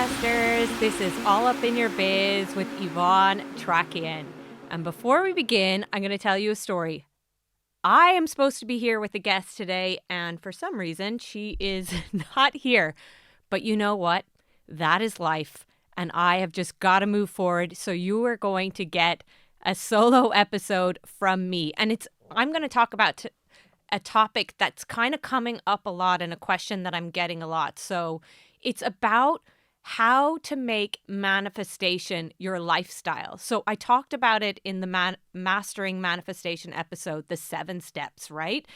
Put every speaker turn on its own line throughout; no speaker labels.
podcasters. This is All Up in Your Biz with Yvonne Trakian. And before we begin, I'm going to tell you a story. I am supposed to be here with a guest today, and for some reason, she is not here. But you know what? That is life, and I have just got to move forward. So you are going to get a solo episode from me. And I'm going to talk about a topic that's kind of coming up a lot and a question that I'm getting a lot. So it's about how to make manifestation your lifestyle. So I talked about it in the Mastering Manifestation episode, the 7 steps, right?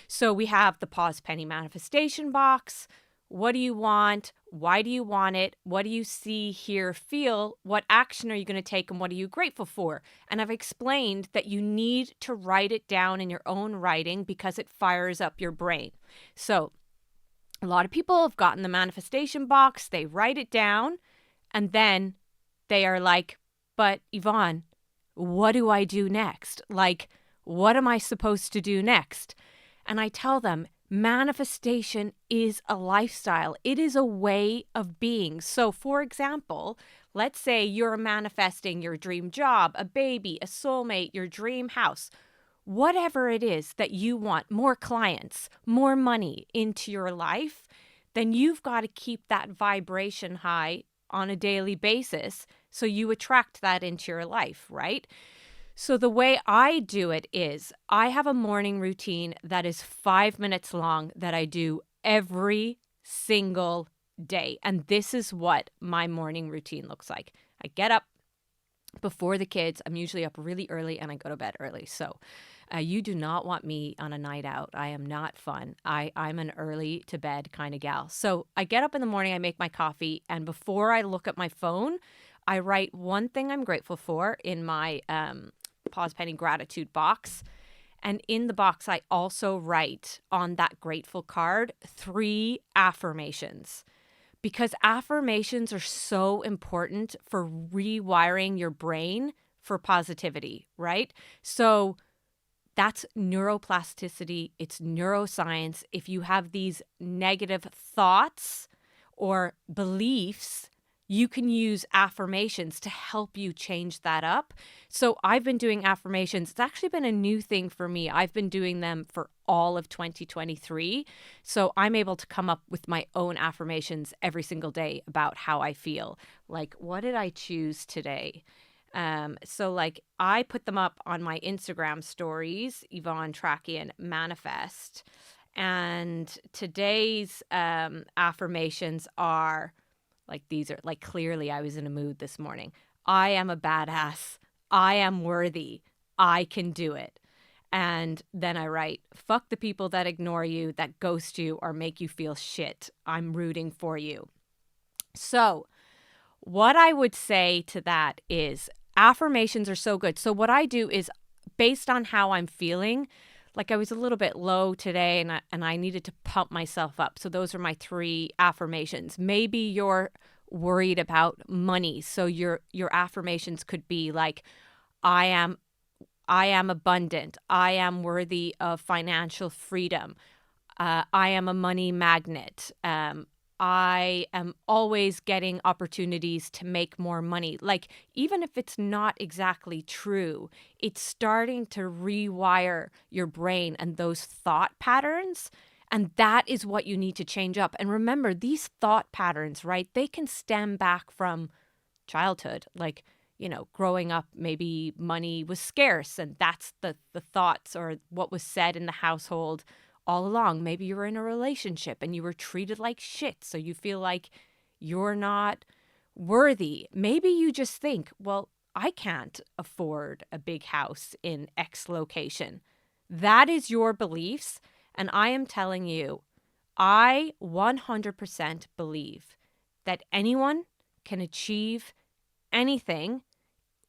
So we have the pause penny manifestation box. What do you want? Why do you want it? What do you see, hear, feel? What action are you going to take, and what are you grateful for? And I've explained that you need to write it down in your own writing because it fires up your brain. So a lot of people have gotten the manifestation box, they write it down, and then they are like, but Yvonne, what do I do next? Like, what am I supposed to do next? And I tell them, manifestation is a lifestyle. It is a way of being. So, for example, let's say you're manifesting your dream job, a baby, a soulmate, your dream house. Whatever it is that you want, more clients, more money into your life, then you've got to keep that vibration high on a daily basis so you attract that into your life, right? So the way I do it is I have a morning routine that is 5 minutes long that I do every single day. And this is what my morning routine looks like. I get up before the kids. I'm usually up really early and I go to bed early. So you do not want me on a night out. I am not fun. I'm an early to bed kind of gal. So I get up in the morning, I make my coffee, and before I look at my phone, I write one thing I'm grateful for in my pause penny gratitude box. And in the box, I also write on that grateful card 3 affirmations. Because affirmations are so important for rewiring your brain for positivity, right? So that's neuroplasticity. It's neuroscience. If you have these negative thoughts or beliefs, you can use affirmations to help you change that up. So I've been doing affirmations. It's actually been a new thing for me. I've been doing them for all of 2023. So I'm able to come up with my own affirmations every single day about how I feel. Like, what did I choose today? So like I put them up on my Instagram stories, Yvonne Trakian Manifest. And today's affirmations are like, these are like, clearly I was in a mood this morning. I am a badass. I am worthy. I can do it. And then I write, fuck the people that ignore you, that ghost you, or make you feel shit. I'm rooting for you. So what I would say to that is affirmations are so good. So what I do is based on how I'm feeling, like I was a little bit low today and I needed to pump myself up. So those are my 3 affirmations. Maybe you're worried about money. So your affirmations could be like, I am abundant. I am worthy of financial freedom. I am a money magnet. I am always getting opportunities to make more money. Like, even if it's not exactly true, it's starting to rewire your brain and those thought patterns. And that is what you need to change up. And remember, these thought patterns, right? They can stem back from childhood. Like, growing up, maybe money was scarce and that's the thoughts or what was said in the household all along. Maybe you were in a relationship and you were treated like shit, so you feel like you're not worthy. Maybe you just think, well, I can't afford a big house in X location. That is your beliefs, and I am telling you, I 100% believe that anyone can achieve anything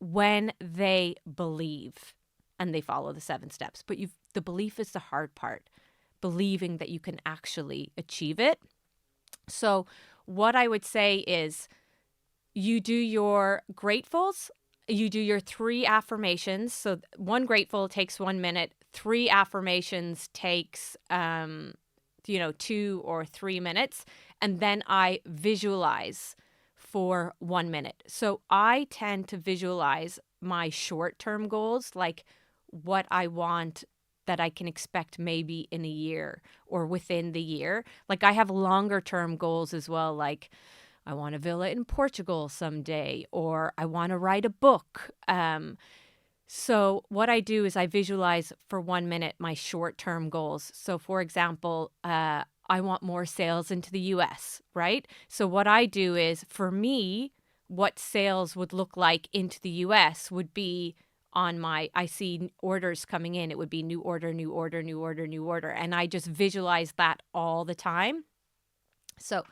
when they believe and they follow the 7 steps. But the belief is the hard part. Believing that you can actually achieve it. So what I would say is you do your gratefuls, you do your 3 affirmations. So 1 grateful takes 1 minute, 3 affirmations takes 2 or 3 minutes, and then I visualize for 1 minute. So I tend to visualize my short-term goals, like what I want that I can expect maybe in a year or within the year. Like I have longer term goals as well, like I want a villa in Portugal someday, or I want to write a book. So what I do is I visualize for 1 minute my short-term goals. So for example, I want more sales into the US, right? So what I do is for me, what sales would look like into the US would be on I see orders coming in. It would be new order, new order, new order, new order. And I just visualize that all the time. So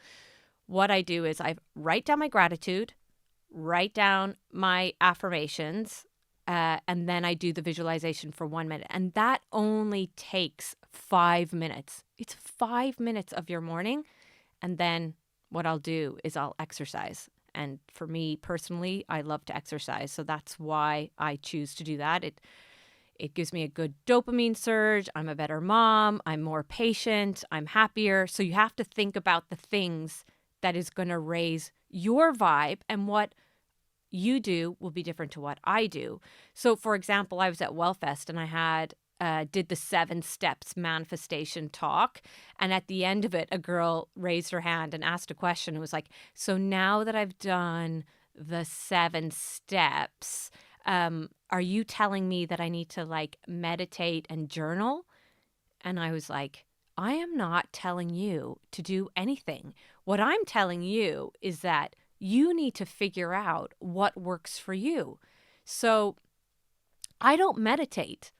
what I do is I write down my gratitude, write down my affirmations, and then I do the visualization for 1 minute. And that only takes 5 minutes. It's 5 minutes of your morning. And then what I'll do is I'll exercise. And for me personally, I love to exercise. So that's why I choose to do that. It gives me a good dopamine surge. I'm a better mom. I'm more patient. I'm happier. So you have to think about the things that is going to raise your vibe, and what you do will be different to what I do. So for example, I was at Wellfest and I did the 7 steps manifestation talk. And at the end of it, a girl raised her hand and asked a question. It was like, so now that I've done the 7 steps, are you telling me that I need to like meditate and journal? And I was like, I am not telling you to do anything. What I'm telling you is that you need to figure out what works for you. So I don't meditate.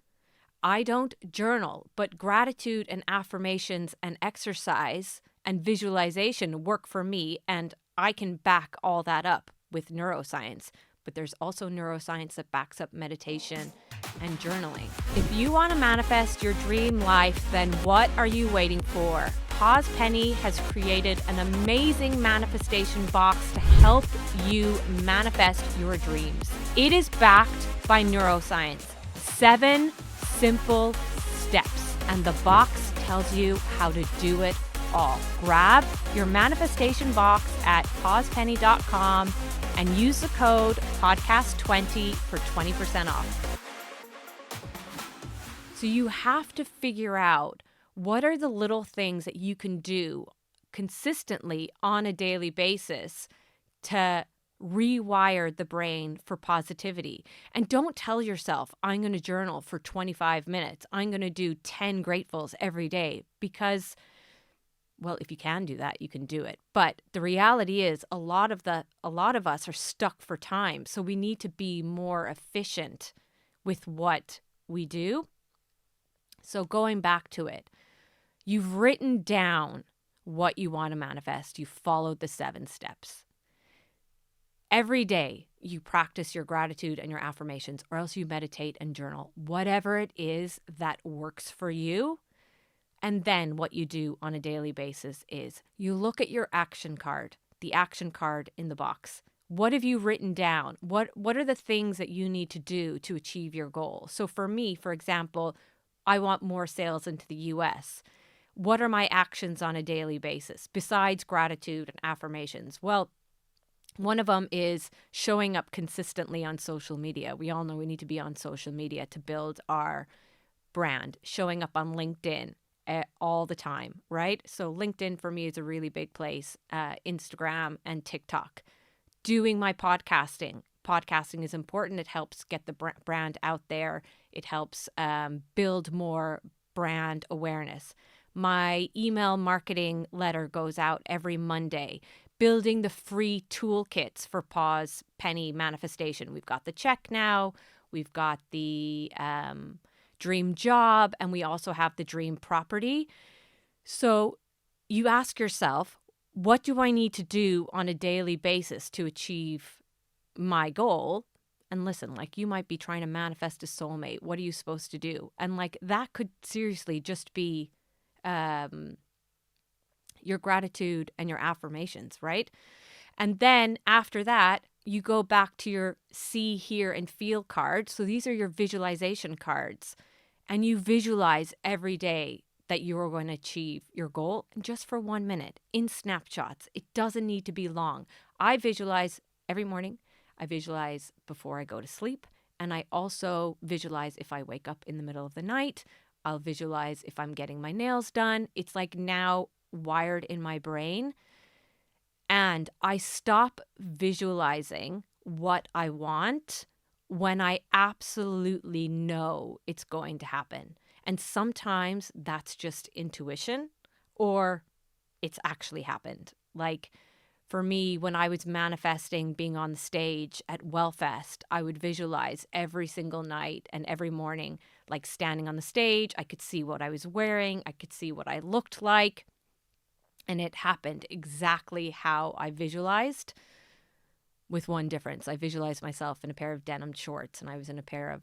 I don't journal, but gratitude and affirmations and exercise and visualization work for me. And I can back all that up with neuroscience. But there's also neuroscience that backs up meditation and journaling. If you want to manifest your dream life, then what are you waiting for? Pause Penny has created an amazing manifestation box to help you manifest your dreams. It is backed by neuroscience. 7 simple steps, and the box tells you how to do it all. Grab your manifestation box at pausepenny.com and use the code podcast20 for 20% off. So you have to figure out what are the little things that you can do consistently on a daily basis to rewire the brain for positivity. And don't tell yourself, I'm going to journal for 25 minutes. I'm going to do 10 gratefuls every day because, well, if you can do that, you can do it. But the reality is a lot of us are stuck for time. So we need to be more efficient with what we do. So going back to it, you've written down what you want to manifest. You followed the 7 steps. Every day you practice your gratitude and your affirmations, or else you meditate and journal, whatever it is that works for you. And then what you do on a daily basis is you look at your action card, the action card in the box. What have you written down? What are the things that you need to do to achieve your goal? So for me, for example, I want more sales into the US. What are my actions on a daily basis besides gratitude and affirmations? Well, one of them is showing up consistently on social media. We all know we need to be on social media to build our brand. Showing up on LinkedIn all the time, right? So LinkedIn for me is a really big place. Instagram and TikTok. Doing my podcasting. Podcasting is important. It helps get the brand out there. It helps build more brand awareness. My email marketing letter goes out every Monday. Building the free toolkits for Pause Penny manifestation. We've got the check now. We've got the dream job, and we also have the dream property. So you ask yourself, what do I need to do on a daily basis to achieve my goal? And listen, like you might be trying to manifest a soulmate. What are you supposed to do? And like that could seriously just be your gratitude and your affirmations, right? And then after that, you go back to your see, hear, and feel cards. So these are your visualization cards. And you visualize every day that you are going to achieve your goal just for 1 minute in snapshots. It doesn't need to be long. I visualize every morning. I visualize before I go to sleep. And I also visualize if I wake up in the middle of the night. I'll visualize if I'm getting my nails done. It's like now wired in my brain. And I stop visualizing what I want when I absolutely know it's going to happen. And sometimes that's just intuition or it's actually happened. Like for me, when I was manifesting being on the stage at Wellfest, I would visualize every single night and every morning, like standing on the stage. I could see what I was wearing. I could see what I looked like. And it happened exactly how I visualized, with one difference. I visualized myself in a pair of denim shorts, and I was in a pair of,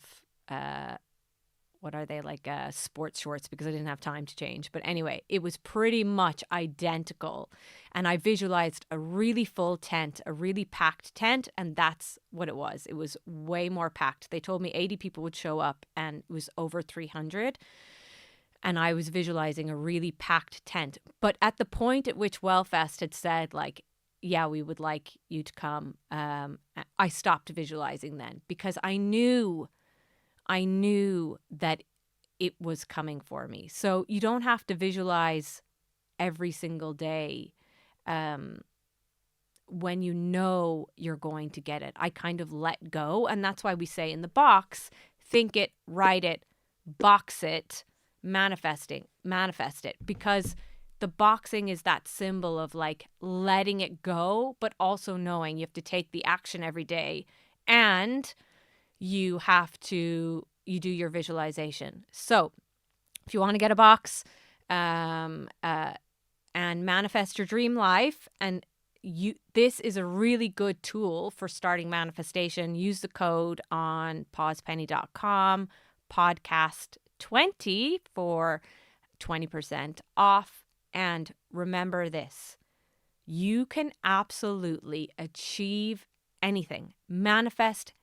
what are they, like sports shorts, because I didn't have time to change. But anyway, it was pretty much identical. And I visualized a really full tent, a really packed tent, and that's what it was. It was way more packed. They told me 80 people would show up, and it was over 300. And I was visualizing a really packed tent. But at the point at which Wellfest had said, like, yeah, we would like you to come, I stopped visualizing then, because I knew that it was coming for me. So you don't have to visualize every single day when you know you're going to get it. I kind of let go. And that's why we say in the box, think it, write it, box it, manifest it, because the boxing is that symbol of like letting it go, but also knowing you have to take the action every day, and you do your visualization. So if you want to get a box and manifest your dream life, and this is a really good tool for starting manifestation. Use the code on pausepenny.com, podcast 20 for 20% off. And remember this, you can absolutely achieve anything, manifest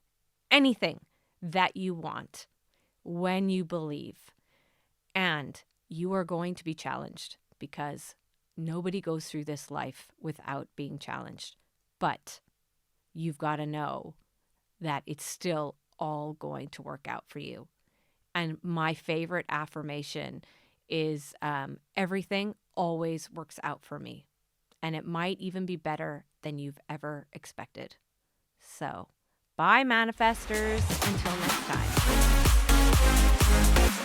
anything that you want when you believe. And you are going to be challenged, because nobody goes through this life without being challenged. But you've got to know that it's still all going to work out for you. And my favorite affirmation is everything always works out for me. And it might even be better than you've ever expected. So, bye, manifestors. Until next time.